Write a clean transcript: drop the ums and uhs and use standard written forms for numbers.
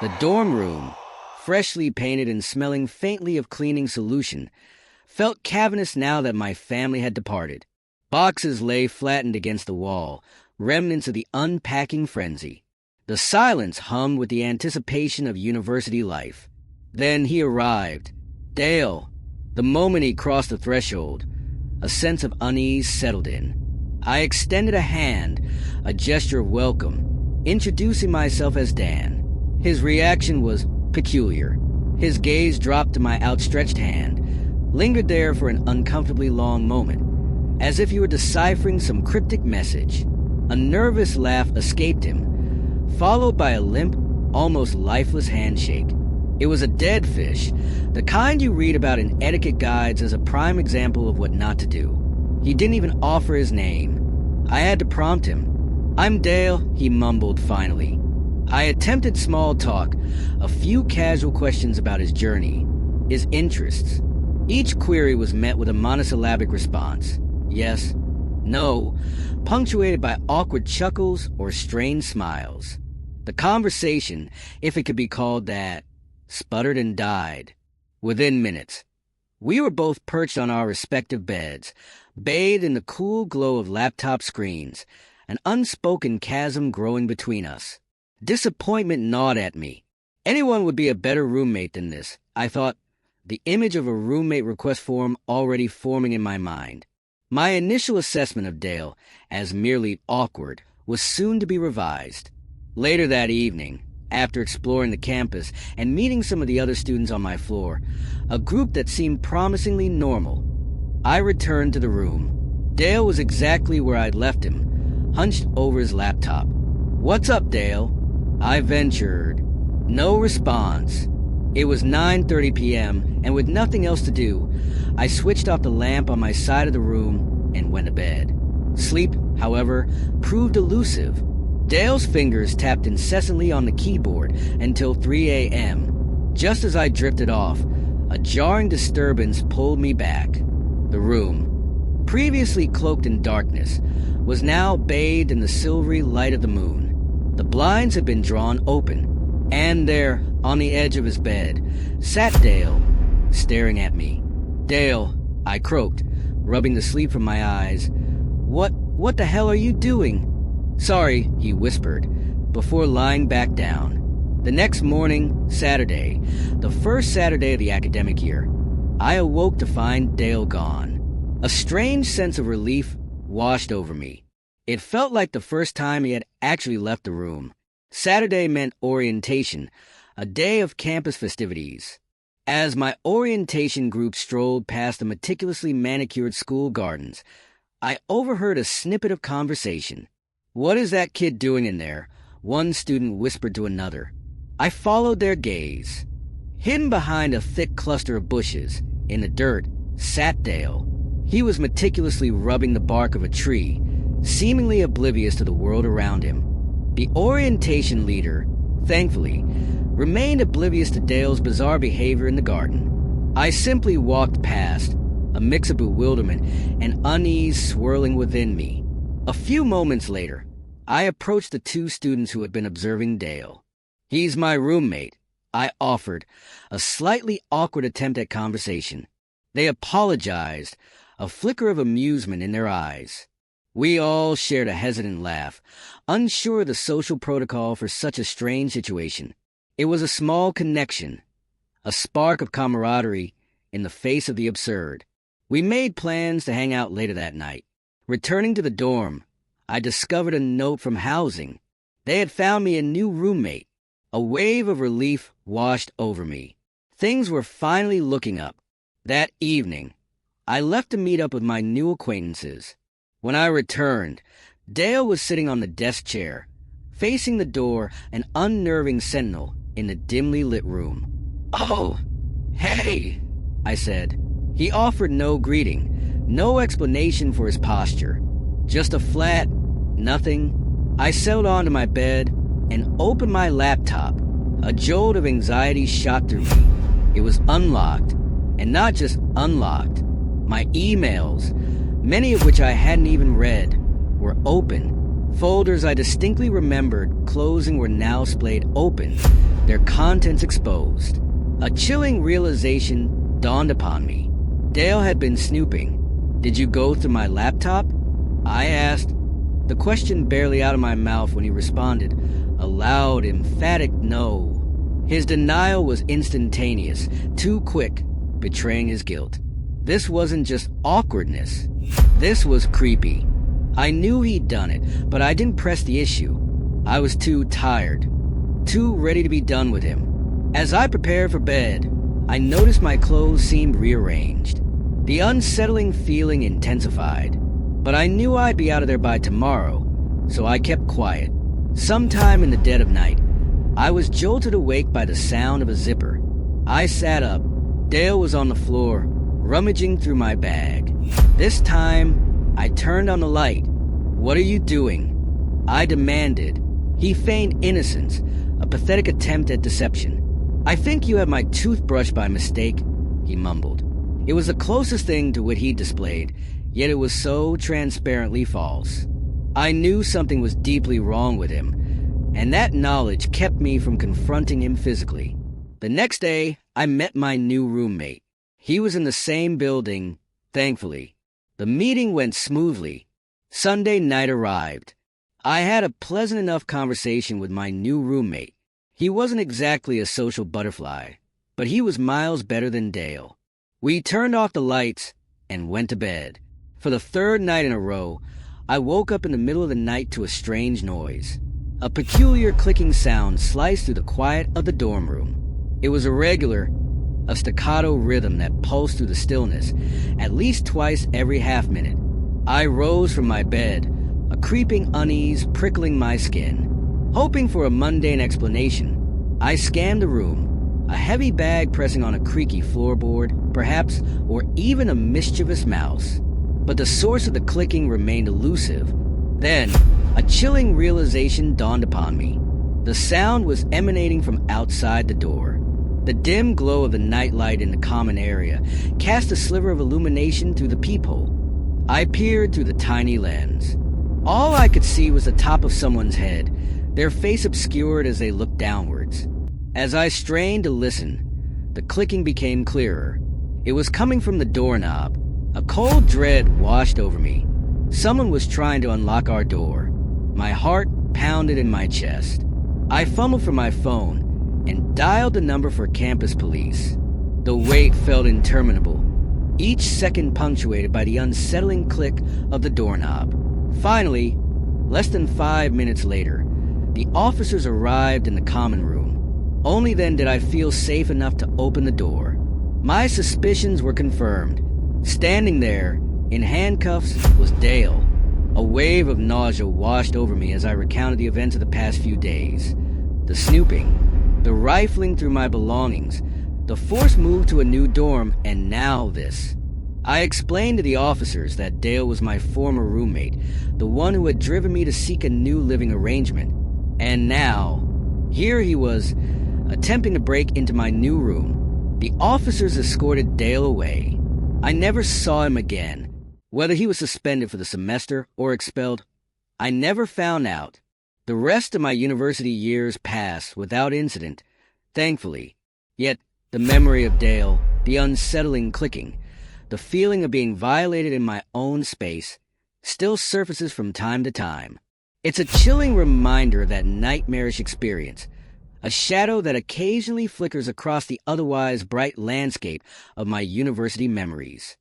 The dorm room, freshly painted and smelling faintly of cleaning solution, felt cavernous now that my family had departed. Boxes lay flattened against the wall, remnants of the unpacking frenzy. The silence hummed with the anticipation of university life. Then he arrived. Dale. The moment he crossed the threshold, a sense of unease settled in. I extended a hand, a gesture of welcome, introducing myself as Dan. His reaction was peculiar. His gaze dropped to my outstretched hand, lingered there for an uncomfortably long moment, as if he were deciphering some cryptic message. A nervous laugh escaped him, followed by a limp, almost lifeless handshake. It was a dead fish, the kind you read about in etiquette guides as a prime example of what not to do. He didn't even offer his name. I had to prompt him. "I'm Dale," he mumbled finally. I attempted small talk, a few casual questions about his journey, his interests. Each query was met with a monosyllabic response. Yes, no, punctuated by awkward chuckles or strained smiles. The conversation, if it could be called that, sputtered and died. Within minutes, we were both perched on our respective beds, bathed in the cool glow of laptop screens, an unspoken chasm growing between us. Disappointment gnawed at me. Anyone would be a better roommate than this, I thought, the image of a roommate request form already forming in my mind. My initial assessment of Dale, as merely awkward, was soon to be revised. Later that evening, after exploring the campus and meeting some of the other students on my floor, a group that seemed promisingly normal, I returned to the room. Dale was exactly where I'd left him, hunched over his laptop. "What's up, Dale?" I ventured. No response. It was 9:30 p.m., and with nothing else to do, I switched off the lamp on my side of the room and went to bed. Sleep, however, proved elusive. Dale's fingers tapped incessantly on the keyboard until 3 a.m. Just as I drifted off, a jarring disturbance pulled me back. The room, previously cloaked in darkness, was now bathed in the silvery light of the moon. The blinds had been drawn open, and there, on the edge of his bed, sat Dale, staring at me. "Dale," I croaked, rubbing the sleep from my eyes. What the hell are you doing?" "Sorry," he whispered, before lying back down. The next morning, Saturday, the first Saturday of the academic year, I awoke to find Dale gone. A strange sense of relief washed over me. It felt like the first time he had actually left the room. Saturday meant orientation, a day of campus festivities. As my orientation group strolled past the meticulously manicured school gardens, I overheard a snippet of conversation. "What is that kid doing in there?" one student whispered to another. I followed their gaze. Hidden behind a thick cluster of bushes, in the dirt, sat Dale. He was meticulously rubbing the bark of a tree, seemingly oblivious to the world around him. The orientation leader, thankfully, remained oblivious to Dale's bizarre behavior in the garden. I simply walked past, a mix of bewilderment and unease swirling within me. A few moments later, I approached the two students who had been observing Dale. "He's my roommate," I offered, a slightly awkward attempt at conversation. They apologized, a flicker of amusement in their eyes. We all shared a hesitant laugh, unsure of the social protocol for such a strange situation. It was a small connection, a spark of camaraderie in the face of the absurd. We made plans to hang out later that night. Returning to the dorm, I discovered a note from housing. They had found me a new roommate. A wave of relief washed over me. Things were finally looking up. That evening, I left to meet up with my new acquaintances. When I returned, Dale was sitting on the desk chair, facing the door, an unnerving sentinel in the dimly lit room. "Oh, hey," I said. He offered no greeting, no explanation for his posture. Just a flat, nothing. I settled onto my bed and opened my laptop. A jolt of anxiety shot through me. It was unlocked, and not just unlocked. My emails, many of which I hadn't even read, were open, Folders I distinctly remembered closing were now splayed open, their contents exposed. A chilling realization dawned upon me. Dale had been snooping. "Did you go through my laptop?" I asked, the question barely out of my mouth when he responded, a loud, emphatic no. His denial was instantaneous, too quick, betraying his guilt. This wasn't just awkwardness. This was creepy. I knew he'd done it, but I didn't press the issue. I was too tired, too ready to be done with him. As I prepared for bed, I noticed my clothes seemed rearranged. The unsettling feeling intensified, but I knew I'd be out of there by tomorrow, so I kept quiet. Sometime in the dead of night, I was jolted awake by the sound of a zipper. I sat up. Dale was on the floor, rummaging through my bag. This time, I turned on the light. "What are you doing?" I demanded. He feigned innocence, a pathetic attempt at deception. "I think you have my toothbrush by mistake," he mumbled. It was the closest thing to what he displayed, yet it was so transparently false. I knew something was deeply wrong with him, and that knowledge kept me from confronting him physically. The next day, I met my new roommate. He was in the same building, thankfully. The meeting went smoothly. Sunday night arrived. I had a pleasant enough conversation with my new roommate. He wasn't exactly a social butterfly, but he was miles better than Dale. We turned off the lights and went to bed. For the third night in a row, I woke up in the middle of the night to a strange noise. A peculiar clicking sound sliced through the quiet of the dorm room. It was irregular, a staccato rhythm that pulsed through the stillness, at least twice every half minute. I rose from my bed, a creeping unease prickling my skin. Hoping for a mundane explanation, I scanned the room, a heavy bag pressing on a creaky floorboard, perhaps, or even a mischievous mouse. But the source of the clicking remained elusive. Then, a chilling realization dawned upon me. The sound was emanating from outside the door. The dim glow of the nightlight in the common area cast a sliver of illumination through the peephole. I peered through the tiny lens. All I could see was the top of someone's head, their face obscured as they looked downwards. As I strained to listen, the clicking became clearer. It was coming from the doorknob. A cold dread washed over me. Someone was trying to unlock our door. My heart pounded in my chest. I fumbled for my phone and dialed the number for campus police. The wait felt interminable, each second punctuated by the unsettling click of the doorknob. Finally, less than 5 minutes later, the officers arrived in the common room. Only then did I feel safe enough to open the door. My suspicions were confirmed. Standing there, in handcuffs, was Dale. A wave of nausea washed over me as I recounted the events of the past few days. The snooping, the rifling through my belongings, the forced move to a new dorm, and now this. I explained to the officers that Dale was my former roommate, the one who had driven me to seek a new living arrangement. And now, here he was, attempting to break into my new room. The officers escorted Dale away. I never saw him again. Whether he was suspended for the semester or expelled, I never found out. The rest of my university years passed without incident, thankfully. Yet, the memory of Dale, the unsettling clicking, the feeling of being violated in my own space, still surfaces from time to time. It's a chilling reminder of that nightmarish experience, a shadow that occasionally flickers across the otherwise bright landscape of my university memories.